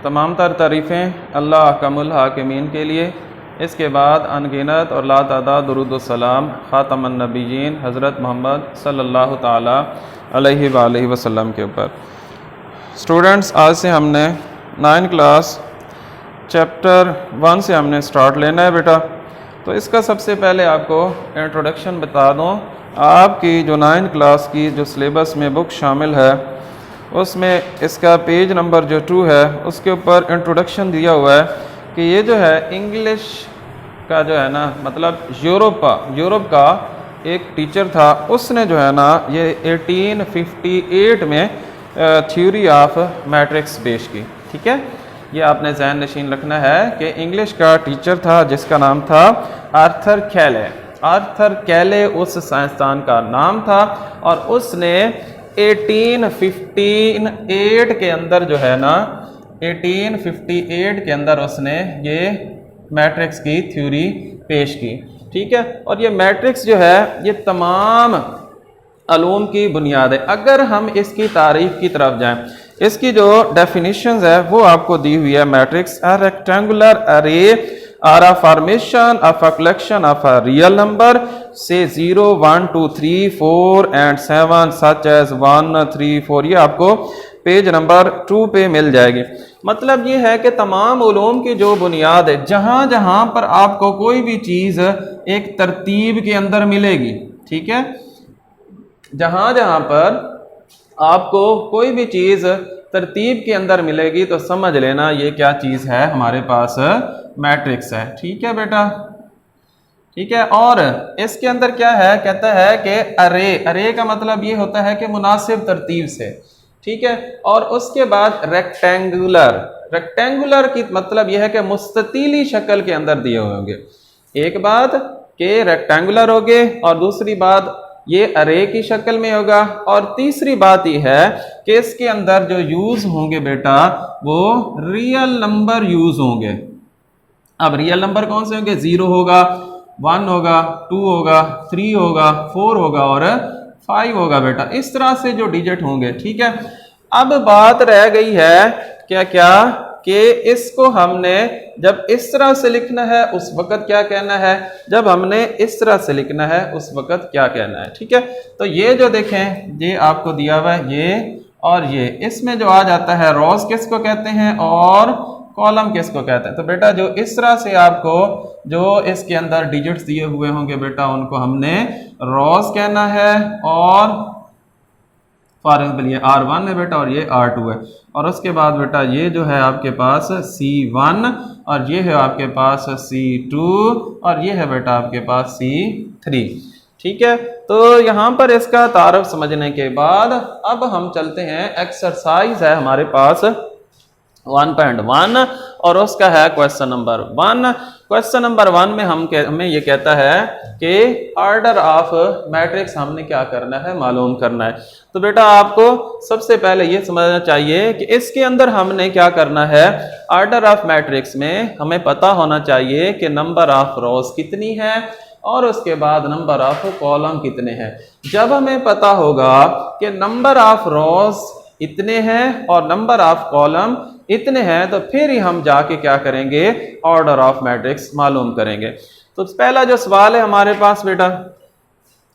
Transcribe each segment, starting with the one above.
तमाम तर तारीफ़ें अल्लाह अहकमुल हाकिमीन के लिए। इसके बाद अनगिनत और लातादाद दुरूद व सलाम ख़ातमुन नबिय्यीन हज़रत मोहम्मद सल्लल्लाहु ताला अलैहि वसल्लम के ऊपर। स्टूडेंट्स, आज से हमने 9 क्लास चैप्टर 1 से हमने स्टार्ट लेना है बेटा। तो इसका सबसे पहले आपको इंट्रोडक्शन बता दूँ। आपकी जो 9 क्लास की जो सिलेबस में बुक शामिल है उसमें इसका पेज नंबर जो 2 है उसके ऊपर इंट्रोडक्शन दिया हुआ है कि ये जो है इंग्लिश का जो है ना, मतलब यूरोप का एक टीचर था, उसने जो है ना ये 1858 में थ्योरी ऑफ मैट्रिक्स पेश की। ठीक है, ये आपने ज़हन नशीन रखना है कि इंग्लिश का टीचर था जिसका नाम था आर्थर कैले। आर्थर कैले उस साइंसदान का नाम था और उसने 1858 के अंदर जो है ना 1858 के अंदर उसने ये मैट्रिक्स की थ्योरी पेश की। ठीक है, और ये मैट्रिक्स जो है ये तमाम अलूम की बुनियाद है। अगर हम इसकी तारीफ की तरफ जाएं, इसकी जो डेफिनेशंस है वो आपको दी हुई है। Matrix a rectangular array are a formation of a collection of a real number से 0, 1, 2, 3, 4 एंड 7 सच एज 1, 3, 4। ये आपको पेज नंबर 2 पे मिल जाएगी। मतलब ये है कि तमाम उलूम की जो बुनियाद है, जहां जहां पर आपको कोई भी चीज एक तरतीब के अंदर मिलेगी, ठीक है, जहां जहां पर आपको कोई भी चीज तरतीब के अंदर मिलेगी तो समझ लेना ये क्या चीज है, हमारे पास मैट्रिक्स है। ठीक है बेटा, ठीक है। और इसके अंदर क्या है, कहता है कि अरे का मतलब ये होता है कि मुनासिब तरतीब से। ठीक है, और उसके बाद रेक्टेंगुलर की मतलब यह है कि मुस्ततीली शक्ल के अंदर दिए हुए होंगे। एक बात कि रेक्टेंगुलर होंगे और दूसरी बात ये अरे की शक्ल में होगा, और तीसरी बात यह है कि इसके अंदर जो यूज होंगे बेटा वो रियल नंबर यूज होंगे। अब रियल नंबर कौन से होंगे? 0 होगा, 1 होगा, 2 होगा, 3 होगा, 4 होगा और 5 होगा बेटा। इस तरह से जो डिजिट होंगे। ठीक है, अब बात रह गई है क्या कि इसको हमने जब इस तरह से लिखना है उस वक्त क्या कहना है, जब हमने इस तरह से लिखना है उस वक्त क्या कहना है। ठीक है, तो ये जो देखें ये आपको दिया हुआ है, ये और ये, इसमें जो आ जाता है रोज किसको कहते हैं और कॉलम किसको कहते हैं। तो बेटा जो इस तरह से आपको जो इसके अंदर डिजिट्स दिए हुए होंगे बेटा उनको हमने रोज कहना है, और फॉर एग्जाम्पल ये R1 है बेटा और ये R2 है, और उसके बाद बेटा ये जो है आपके पास C1 और ये है आपके पास C2 और ये है बेटा आपके पास C3। ठीक है, तो यहाँ पर इसका तारफ समझने के बाद अब हम चलते हैं, एक्सरसाइज है हमारे पास 1.1 और उसका है क्वेश्चन नंबर 1। क्वेश्चन नंबर 1 में हमें ये कहता है कि ऑर्डर ऑफ मैट्रिक्स हमने क्या करना है, मालूम करना है। तो बेटा आपको सबसे पहले ये समझना चाहिए कि इसके अंदर हमने क्या करना है। ऑर्डर ऑफ मैट्रिक्स में हमें पता होना चाहिए कि नंबर ऑफ रोज कितनी है और उसके बाद नंबर ऑफ कॉलम कितने हैं। जब हमें पता होगा कि नंबर ऑफ रोज इतने हैं और नंबर ऑफ कॉलम इतने हैं, तो फिर ही हम जाके क्या करेंगे, ऑर्डर ऑफ मैट्रिक्स मालूम करेंगे। तो पहला जो सवाल है हमारे पास बेटा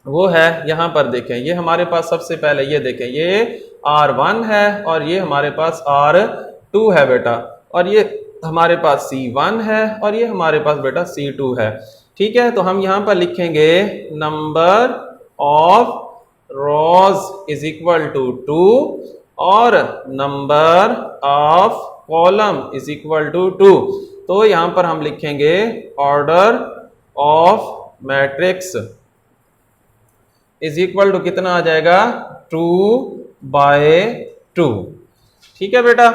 वो है, यहां पर देखें, ये हमारे पास सबसे पहले ये देखें, ये R1 है और ये हमारे पास R2 है बेटा, और ये हमारे पास C1 है और ये हमारे पास बेटा C2 है। ठीक है, तो हम यहां पर लिखेंगे number of rows is equal to 2 और number of column is equal to 2। तो यहां पर हम लिखेंगे order of matrix is equal to कितना आ जाएगा, 2/2। ठीक है बेटा,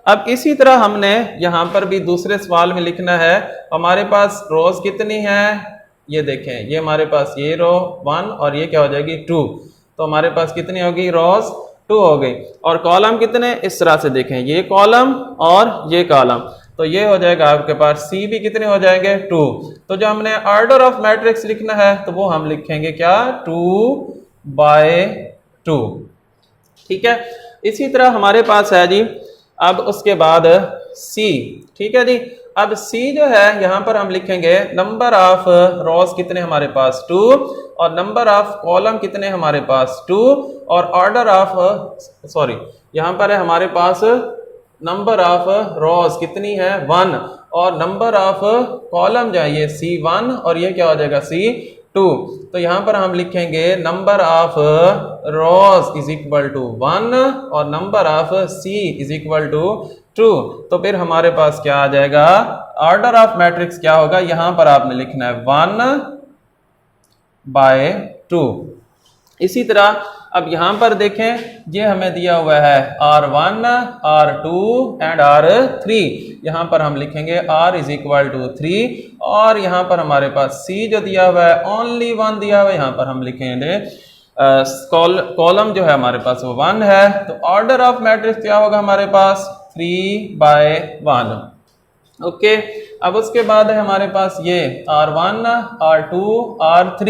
अब इसी तरह हमने यहां पर भी दूसरे सवाल में लिखना है। हमारे पास रोज कितनी है, ये देखें, ये हमारे पास ये रो 1 और ये क्या हो जाएगी 2, तो हमारे पास कितनी होगी, रोज 2 हो गई। और कॉलम कितने, इस तरह से देखें, ये कॉलम और ये कॉलम, तो ये हो जाएगा आपके पास सी भी कितने हो जाएंगे, 2। तो जो हमने ऑर्डर ऑफ मैट्रिक्स लिखना है तो वो हम लिखेंगे क्या, 2/2। ठीक है, इसी तरह हमारे पास है जी, अब उसके बाद सी। ठीक है जी। अब सी जो है यहाँ पर हम लिखेंगे नंबर ऑफ रोज कितने हमारे पास 2 और नंबर ऑफ कॉलम कितने हमारे पास 2 और ऑर्डर ऑफ सॉरी यहाँ पर है हमारे पास नंबर ऑफ रोज कितनी है 1 और नंबर ऑफ कॉलम जो है ये C1 और ये क्या हो जाएगा C2। तो यहाँ पर हम लिखेंगे number of rows is equal to 1 और number of C is equal to 2। तो फिर हमारे पास क्या आ जाएगा, ऑर्डर ऑफ मैट्रिक्स क्या होगा, यहां पर आपने लिखना है 1/2। इसी तरह अब यहां पर देखें, ये हमें दिया हुआ है R1, R2 एंड R3। यहां पर हम लिखेंगे R इज इक्वल टू 3 और यहां पर हमारे पास C जो दिया हुआ है ओनली 1 दिया हुआ है, यहां पर हम लिखेंगे कॉलम जो है हमारे पास वो 1 है। तो ऑर्डर ऑफ मैट्रिक्स क्या होगा हमारे पास 3/1। ओके। अब उसके बाद है हमारे पास ये R1, R2, R3।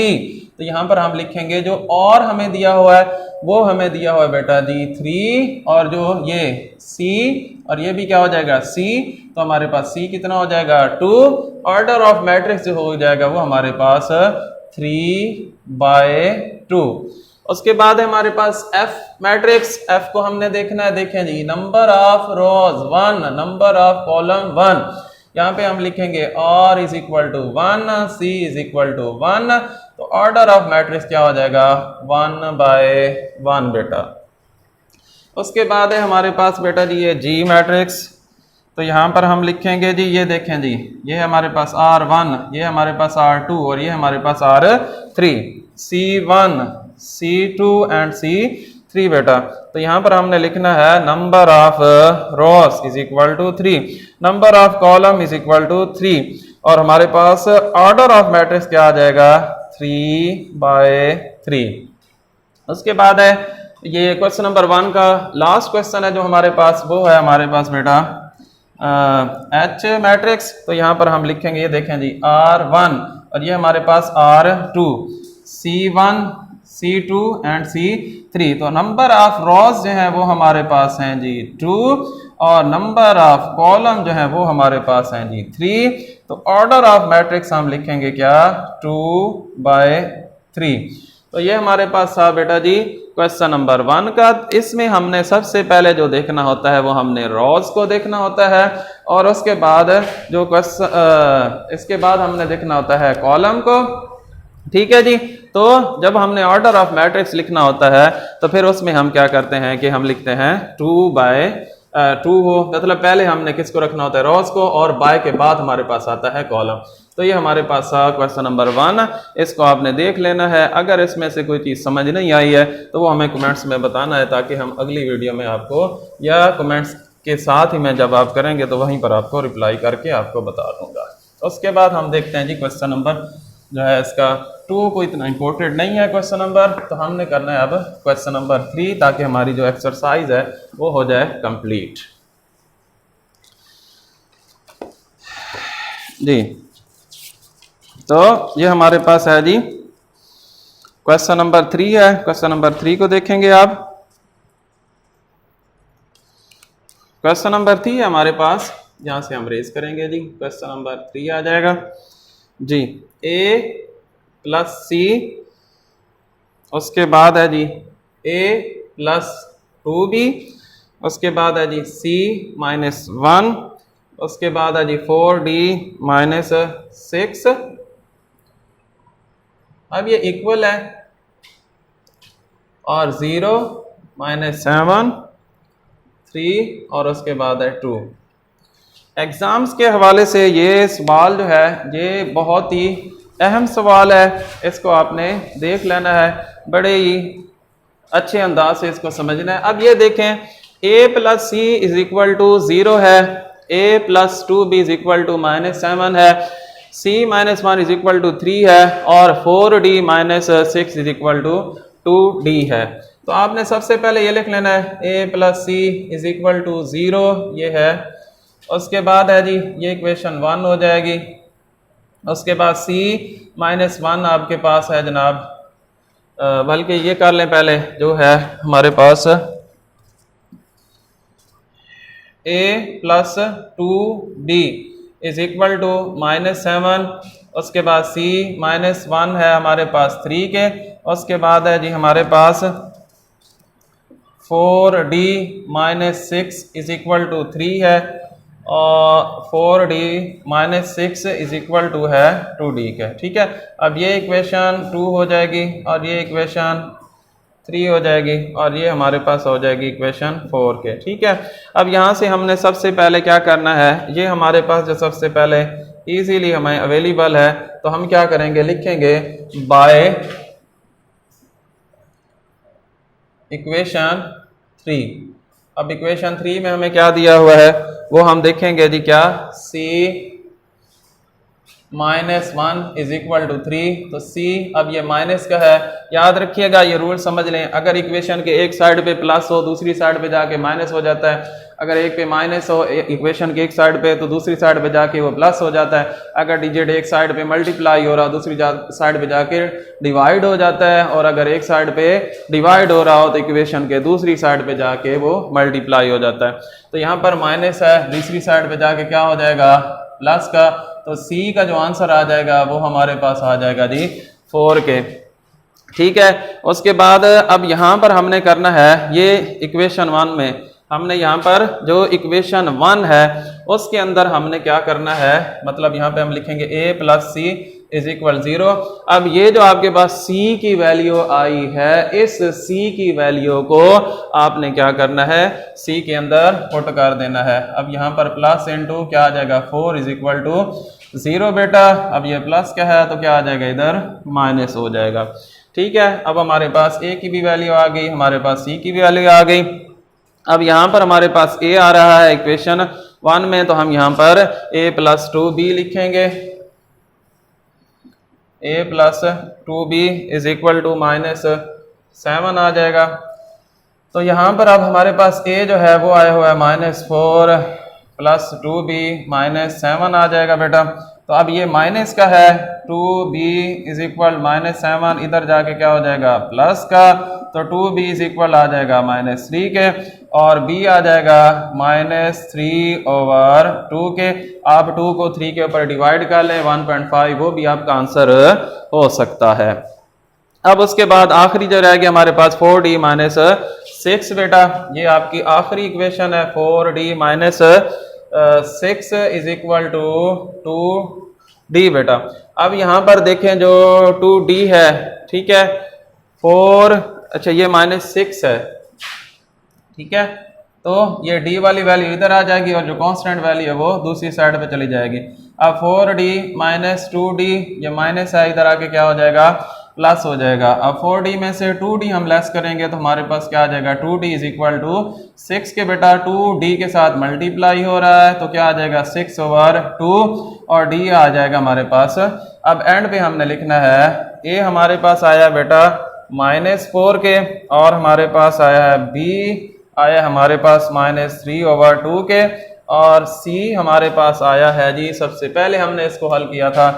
तो यहाँ पर हम लिखेंगे जो और हमें दिया हुआ है वो हमें दिया हुआ है बेटा जी 3 और जो ये C और ये भी क्या हो जाएगा C। तो हमारे पास C कितना हो जाएगा 2। ऑर्डर ऑफ मैट्रिक्स जो हो जाएगा वो हमारे पास 3/2। उसके बाद है हमारे पास F मैट्रिक्स। F को हमने देखना है, देखें जी number of rows 1 number of column 1। यहाँ पे हम लिखेंगे R is equal to 1 C is equal to 1। तो ऑर्डर ऑफ मैट्रिक्स क्या हो जाएगा 1/1 बेटा। उसके बाद है हमारे पास बेटा जी ये G मैट्रिक्स। तो यहाँ पर हम लिखेंगे जी, ये देखें जी, ये हमारे पास R1, ये हमारे पास R2 और ये हमारे पास R3। C1, C2 and C3 बेटा। तो यहाँ पर हमने लिखना है number of rows is equal to 3, number of column is equal to 3 और हमारे पास ऑर्डर ऑफ मैट्रिक्स क्या आ जाएगा 3/3। उसके बाद है ये क्वेश्चन नंबर 1 का लास्ट क्वेश्चन है जो हमारे पास, वो है हमारे पास बेटा H मैट्रिक्स। तो यहाँ पर हम लिखेंगे, ये देखें जी R1 और ये हमारे पास R2, C1, C2 and C3। तो नंबर ऑफ रोज जो है वो हमारे पास हैं जी 2 और नंबर ऑफ कॉलम जो है वो हमारे पास हैं जी 3। तो ऑर्डर ऑफ मैट्रिक्स हम लिखेंगे क्या 2/3। तो ये हमारे पास था बेटा जी क्वेश्चन नंबर 1 का। इसमें हमने सबसे पहले जो देखना होता है वो हमने रोज को देखना होता है और उसके बाद जो क्वेश्चन इसके बाद हमने देखना होता है कॉलम को। ठीक है जी। तो जब हमने ऑर्डर ऑफ मैट्रिक्स लिखना होता है तो फिर उसमें हम क्या करते हैं कि हम लिखते हैं 2/2 हो, मतलब पहले हमने किसको रखना होता है रोज को और बाय के बाद हमारे पास आता है कॉलम। तो ये हमारे पास क्वेश्चन नंबर 1, इसको आपने देख लेना है। अगर इसमें से कोई चीज़ समझ नहीं आई है तो वो हमें कमेंट्स में बताना है ताकि हम अगली वीडियो में आपको या कमेंट्स के साथ ही मैं जब आप करेंगे तो वहीं पर आपको रिप्लाई करके आपको बता दूंगा। उसके बाद हम देखते हैं जी क्वेश्चन नंबर जो है इसका 2 को इतना इंपॉर्टेंट नहीं है क्वेश्चन नंबर, तो हमने करना है अब क्वेश्चन नंबर 3 ताकि हमारी जो एक्सरसाइज है वो हो जाए कंप्लीट जी। तो ये हमारे पास है जी क्वेश्चन नंबर 3 है। क्वेश्चन नंबर 3 को देखेंगे आप। क्वेश्चन नंबर 3 है हमारे पास, यहाँ से हम रेज करेंगे जी। क्वेश्चन नंबर 3 आ जाएगा जी A + C, उसके बाद है जी A + 2B, उसके बाद है जी C - 1, उसके बाद है जी 4D - 6। अब ये इक्वल है और 0 - 7, 3 और उसके बाद है 2। एग्जाम्स के हवाले से ये सवाल जो है ये बहुत ही अहम सवाल है, इसको आपने देख लेना है, बड़े ही अच्छे अंदाज से इसको समझना है। अब ये देखें A + C is equal to 0 है, A + 2B is equal to -7 है, C - 1 इज इक्वल टू 3 है और 4D - 6 is equal to 2D है। तो आपने सबसे पहले ये लिख लेना है A + C is equal to 0, ये है। उसके बाद है जी ये इक्वेशन 1 हो जाएगी। उसके बाद C - 1 आपके पास है जनाब, बल्कि ये कर लें पहले जो है हमारे पास A plus 2b is equal to -7, उसके बाद c -1 है हमारे पास 3 के, उसके बाद है जी हमारे पास 4d -6 इज इक्वल टू 3 है, और 4d -6 इज इक्वल टू है 2d के। ठीक है, अब ये इक्वेशन 2 हो जाएगी और ये इक्वेशन 3 हो जाएगी और ये हमारे पास हो जाएगी इक्वेशन 4 के। ठीक है, अब यहाँ से हमने सबसे पहले क्या करना है, ये हमारे पास जो सबसे पहले इजीली हमें अवेलेबल है, तो हम क्या करेंगे, लिखेंगे बाय इक्वेशन 3। अब इक्वेशन 3 में हमें क्या दिया हुआ है वो हम देखेंगे जी, क्या c -1 इज इक्वल टू 3, तो c अब ये माइनस का है, याद रखिएगा ये रूल समझ लें, अगर इक्वेशन के एक साइड पे प्लस हो दूसरी साइड पे जाके माइनस हो जाता है, अगर एक पे माइनस हो इक्वेशन के एक साइड पे तो दूसरी साइड पे जाके वो प्लस हो जाता है, अगर डिजिट एक साइड पे मल्टीप्लाई हो रहा दूसरी साइड पे जाके डिवाइड हो जाता है, और अगर एक साइड पे डिवाइड हो रहा हो तो इक्वेशन के दूसरी साइड पे जाके वो मल्टीप्लाई हो जाता है। तो यहाँ पर माइनस है, दूसरी साइड पे जाके क्या हो जाएगा, प्लस का, तो C का जो आंसर आ जाएगा वो हमारे पास आ जाएगा जी 4 के। ठीक है, उसके बाद अब यहाँ पर हमने करना है, ये इक्वेशन 1 में हमने यहाँ पर जो इक्वेशन 1 है उसके अंदर हमने क्या करना है, मतलब यहाँ पे हम लिखेंगे a plus C is equal 0। अब ये जो आपके पास c की वैल्यू आई है, इस c की वैल्यू को आपने क्या करना है, c के अंदर पुट कर देना है। अब यहाँ पर प्लस इंटू क्या आ जाएगा, 4 इज इक्वल टू 0 बेटा, अब ये प्लस क्या है तो क्या आ जाएगा, इधर माइनस हो जाएगा। ठीक है, अब हमारे पास a की भी वैल्यू आ गई, हमारे पास c की भी वैल्यू आ गई। अब यहाँ पर हमारे पास a आ रहा है इक्वेशन 1 में, तो हम यहाँ पर a प्लस 2b लिखेंगे, a plus 2b is equal to -7 आ जाएगा। तो यहाँ पर अब हमारे पास a जो है वो आया हुआ है -4 प्लस 2b -7 आ जाएगा बेटा। तो अब ये माइनस का है, 2b इज इक्वल -7, इधर जाके क्या हो जाएगा, प्लस का, तो 2b इज इक्वल आ जाएगा -3 के, और b आ जाएगा -3/2 के। आप 2 को 3 के ऊपर डिवाइड कर लें, 1.5 वो भी आपका आंसर हो सकता है। अब उसके बाद आखिरी जो रह गया हमारे पास 4d -6 बेटा, ये आपकी आखिरी इक्वेशन है, 4d -6 is equal to 2d बेटा। अब यहाँ पर देखें जो 2d है, ठीक है, 4, अच्छा ये -6 है, ठीक है, तो ये d वाली वैल्यू इधर आ जाएगी और जो कांस्टेंट वैल्यू है वो दूसरी साइड पे चली जाएगी। अब 4d -2d, ये माइनस है, इधर आके क्या हो जाएगा, प्लस हो जाएगा। अब 4d में से 2d हम लेस करेंगे तो हमारे पास क्या आ जाएगा, 2d इज इक्वल टू 6 के बेटा, 2d के साथ मल्टीप्लाई हो रहा है तो क्या आ जाएगा 6/2 और d आ जाएगा हमारे पास। अब एंड पे हमने लिखना है, a हमारे पास आया बेटा -4 के, और हमारे पास आया है b आया हमारे पास -3/2 के, और c हमारे पास आया है जी, सबसे पहले हमने इसको हल किया था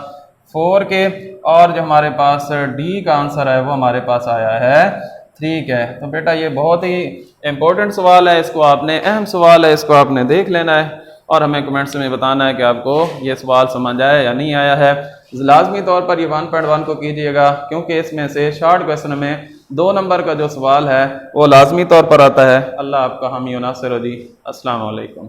4 के, और जो हमारे पास d का आंसर है वो हमारे पास आया है 3 के। तो बेटा ये बहुत ही इंपॉर्टेंट सवाल है, इसको आपने, अहम सवाल है, इसको आपने देख लेना है और हमें कमेंट्स में बताना है कि आपको ये सवाल समझ आया या नहीं आया है। लाजमी तौर पर ये 1.1 को कीजिएगा, क्योंकि इसमें से शॉर्ट क्वेश्चन में 2 नंबर का जो सवाल है वो लाजमी तौर पर आता है। अल्लाह आपका हामी नासिर दी। अस्सलाम वालेकुम।